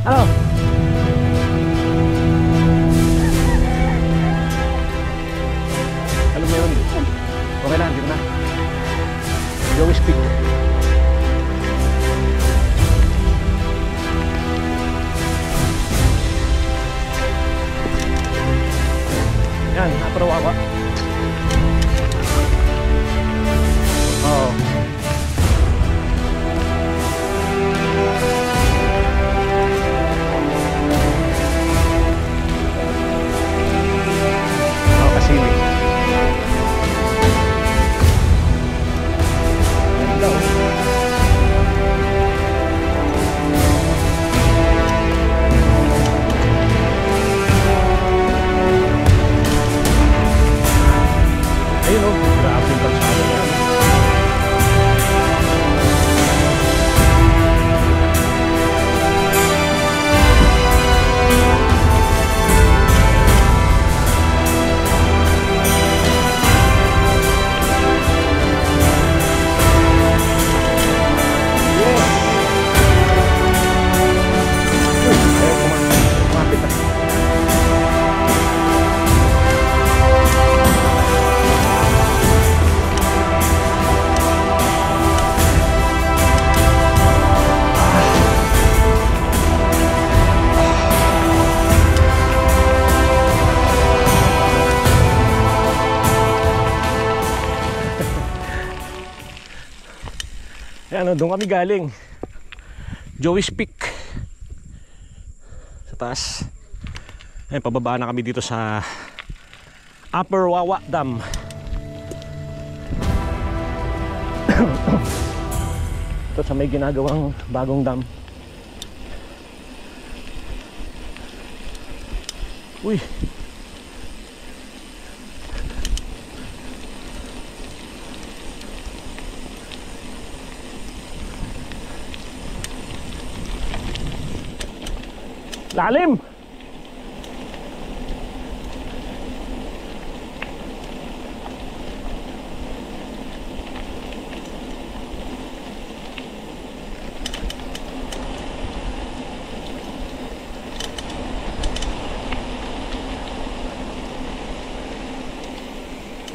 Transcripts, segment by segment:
Ano? Alam mo yun? Okay lang, dito na. Joey's Peak. Yan, Aparawawa. Oo. Kasili. Ganda oh. Ayun oh, grabe yung kalsada yan. Ayan, doon kami galing. Joey's Peak. Sa taas. Ayan, pababa na kami dito sa Upper Wawa Dam. Ito sa may ginagawang bagong dam. Uy. Lalim!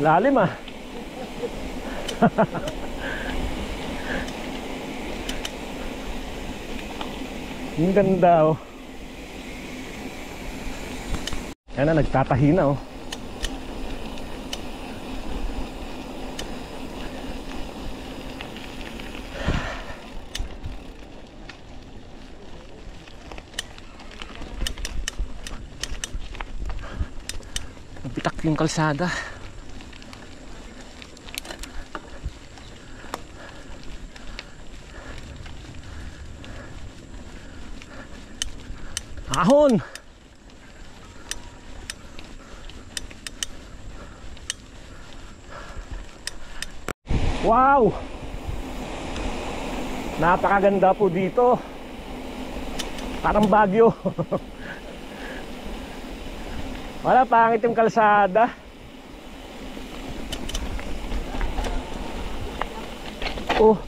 Lalim ah. Ang ganda oh. Yan na, nagtatahi na oh. Napitak yung kalsada. Ahon! Wow! Napakaganda po dito. Parang Baguio. Wala, pangit yung kalsada. Oh.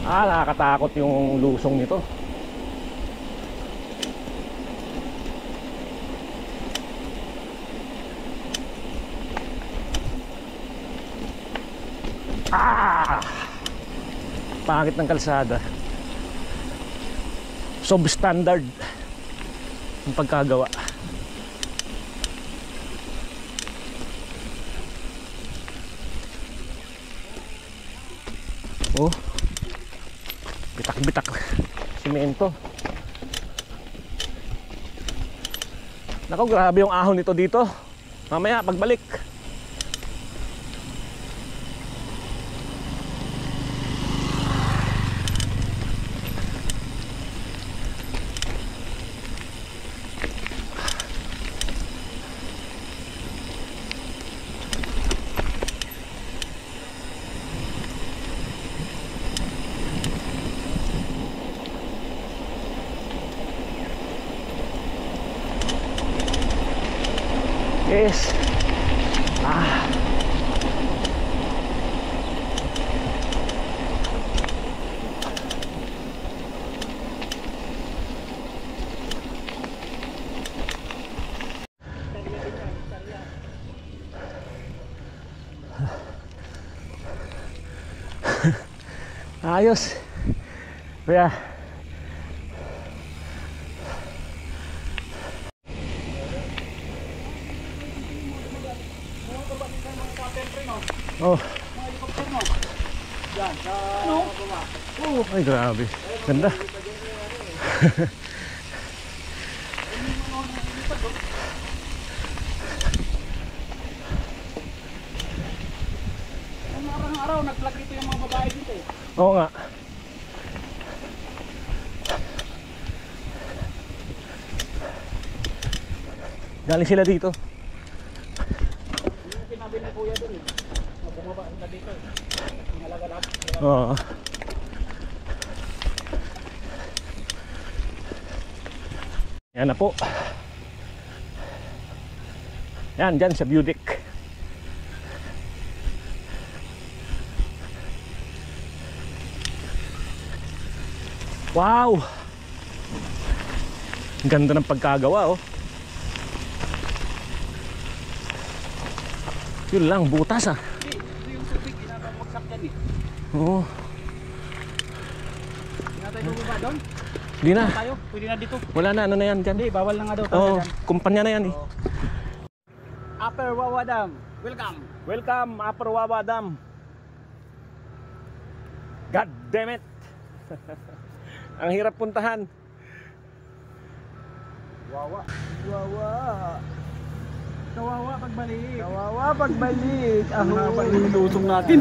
Nakakatakot yung lusong nito. Pangit ng kalsada. Substandard yung pagkagawa. Oh, bitak-bitak simento. Nako, grabe yung ahon nito dito. Mamaya pagbalik. is ayos. Kaya oh. Ay, grabe. Ganda. Araw-araw nag-vlog dito yung mga babae dito eh. Oo nga. Galing sila dito. Yung sinabi ni kuya dun eh. Bumaba sila dito eh. Halaga lahat. Oo. Yan na po. Yan, dyan sa view deck. Wow! Ganda ng pagkagawa oh. Yun lang, butas ah. Ito yung subig, ginabagsak dyan eh. Oo. Hindi na tayo bumaba doon? Hindi na. Tayo, pwede na dito. Wala na, ano na yan dyan. Hindi, bawal na nga daw. Oo, kumpanya na yan eh. Upper Wawa Dam, welcome. Welcome, Upper Wawa Dam. God damn it. Ang hirap puntahan. Wawa. Wawa. Kawawa pagbalik. Kawawa pagbalik. Ang haba yung lusong natin.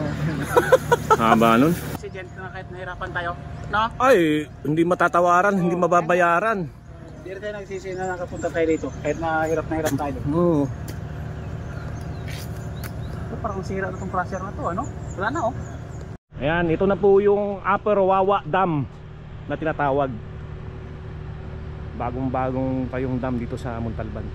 Haba nun. Accident na kahit nahirapan tayo. No? Ay, hindi matatawaran, hindi mababayaran. Hindi rin tayo nagsisi na nakapunta tayo dito. Kahit na hirap tayo. Oo. Parang sira na itong crusher na to, ano? Wala na oh. Ayan, ito na po yung Upper Wawa Dam na tinatawag. Bagong-bagong pa yung dam dito sa Montalban.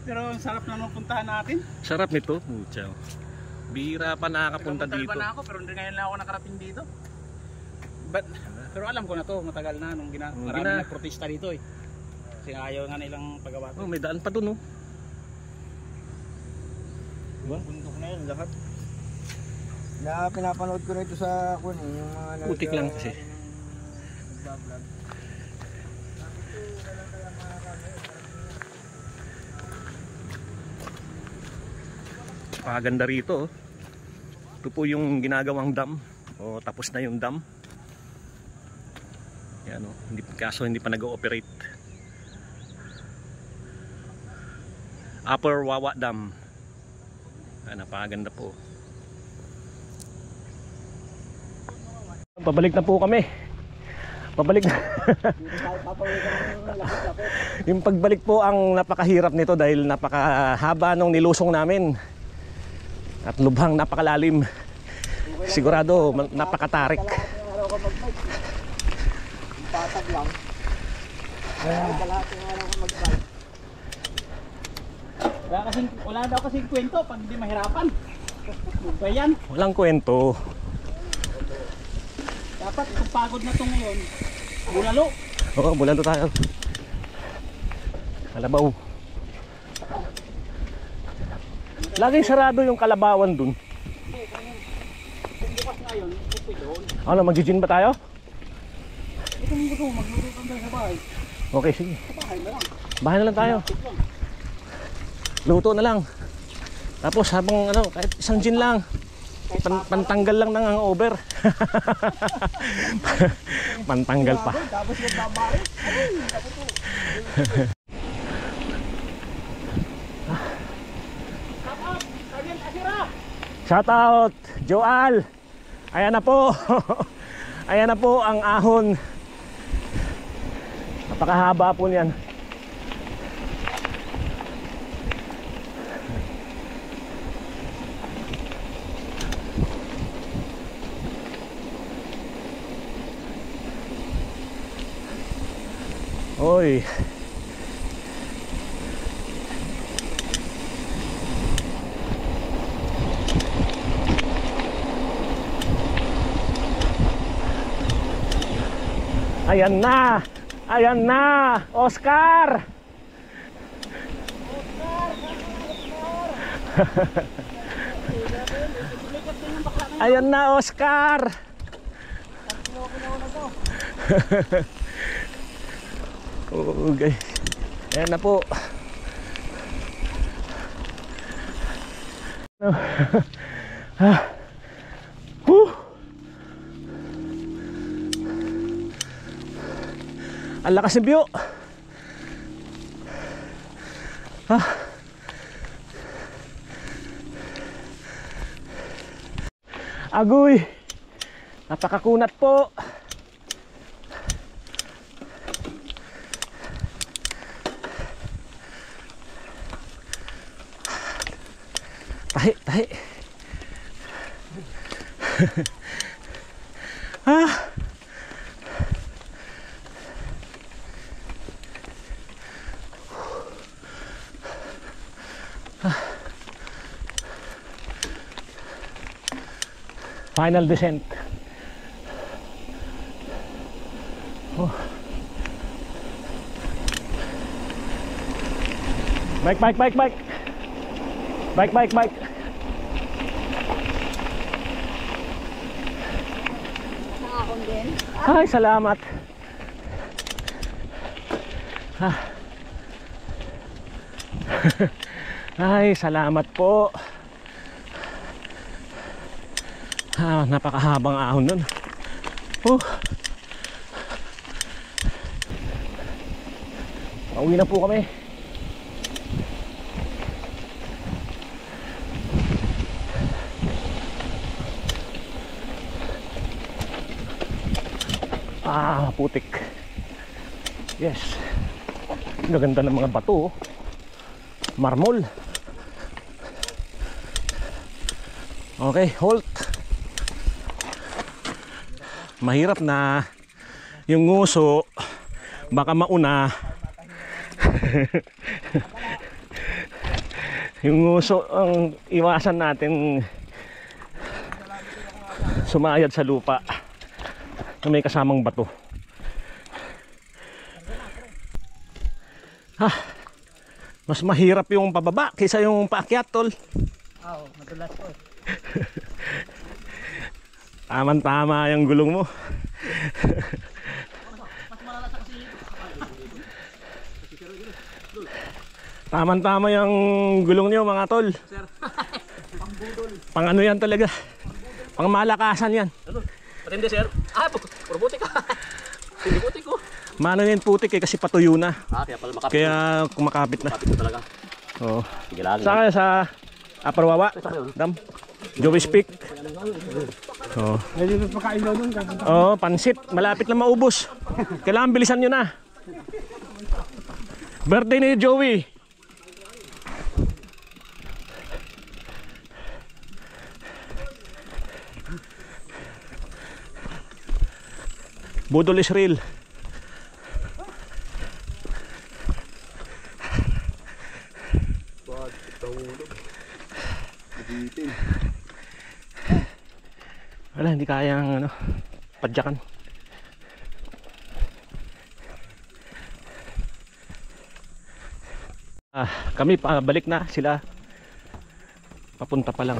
Pero ang sarap na nung puntahan natin. Sarap nito. Pucha. Bihira pa nakakapunta dito. Nagkapunta na ako pero ngayon lang ako nakarating dito. Pero alam ko na to, matagal na nung marami nagprotesta dito eh. Kasi ayaw nga nilang pagawa. Oh, may daan pa dun oh. Diba? Bundok na yun lahat. Na pinapanood ko na ito sa yung mga Putik lang kasi. nagbablog. Paganda rito oh. Ito po yung ginagawang dam. O tapos na yung dam. Yan oh. Kaso hindi pa nag-ooperate. Upper Wawa Dam. Napakaganda po. Pabalik na po kami. Pabalik na. Yung pagbalik po ang napakahirap nito dahil napakahaba nung nilusong namin. At lubhang napakalalim. Sigurado napakatarik. Patag lang. Kalahating araw ko mag-bike. Wala daw kasing kwento pag hindi mahirapan. Ba yan? Walang kwento. Dapat kung pagod na to ngayon, bulalo. Oo, bulalo tayo. Kalabaw. Laging sarado yung Kalabawan dun. Kung bukas ngayon, pupoy doon. Ano, mag-gin ba tayo? Ito mo gusto mo, magluto tayo sa bahay. Okay, sige. Sa bahay na lang. Bahay na lang tayo. Luto na lang. Tapos habang ano, kahit isang gin lang. Pantanggal lang ng hangover. Pantanggal pa. Tapos yung babae. Shout out, Joal. Ayan na po. Ayan na po ang ahon. Napakahaba po niyan. Oy. Ayan na. Ayan na, Oscar. Ayan na, Oscar. Oh, guys. Ayan na po. Ang lakas ng view. Agoy. Napakakunat po. Tahi, tahi. Final descent. Oh. Bike. Bike. Nakakon din. Ay, salamat. Ay, salamat po. Napakahabang ahon nun. Pauwi na po kami. Putik. Yes. Gaganda ng mga bato. Marmol. Okay, halt. Mahirap na yung nguso, baka mauna. Yung nguso ang iwasan natin sumayad sa lupa na may kasamang bato. Mas mahirap yung pababa kaysa yung paakyat, tol. Oo, madulas po. Tama-tama yung gulong mo. Tama-tama yung gulong niyo, mga tol. Pang ano yan talaga. Pang malakasan yan. Patindi, sir. Puro butik ka. Hindi butik ko. Mano yan putik kasi patuyo na. Kaya pala makapit. Kaya kumakapit na. Makapit talaga. Oo. Sige lang. Saan kayo sa Aparwawa? Dam? Joey's Peak? Oo. Oo, pansit. Malapit na maubos. Kailangan bilisan nyo na. Birthday ni Joey. Budol is real. Wala, hindi kayang ano, padyakan. Kami pabalik na, sila papunta pa lang.